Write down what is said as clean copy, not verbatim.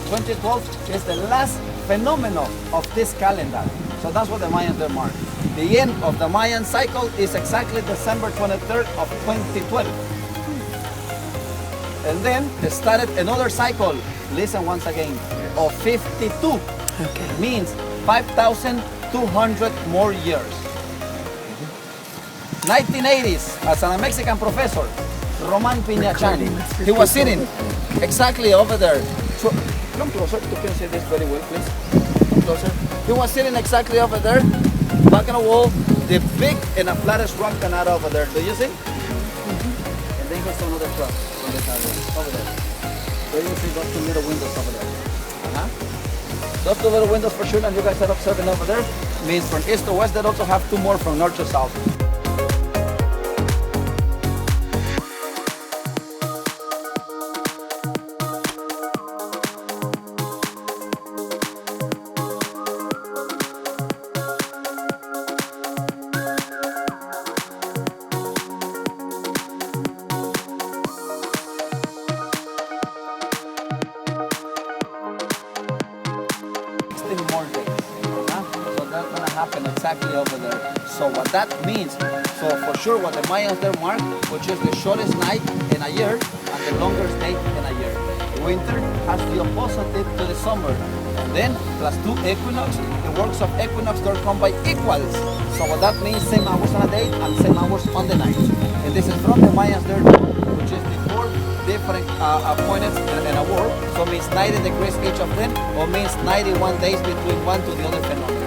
2012 is the last phenomenon of this calendar. So that's what the Mayans there mark. The end of the Mayan cycle is exactly December 23rd of 2012. And then it started another cycle, listen once again, of 52. Okay. Means 5,200 more years. 1980s, as a Mexican professor, Roman Piñachani, he was sitting exactly over there. So, come closer, you can see this very well, please. Come closer. He was sitting exactly over there, back on the wall, the big and a flattest rock canada over there. Do you see? And then he saw another truck on the side over there. Do you see those two little windows over there? Those two little windows for sure, and you guys are observing over there, means from east to west, they also have two more from north to south. More days. So that's gonna happen exactly over there. So what that means, so for sure what the Mayans there mark, which is the shortest night in a year and the longest day in a year. Winter has the opposite to the summer. And then plus 2 equinox, the works of equinox don't come by equals. So what that means, same hours on a day and same hours on the night. And this is from the Mayans there, which is the 4 different points in a world. So it means 90 degrees each of them, or means 91 days between one to the other phenomenon.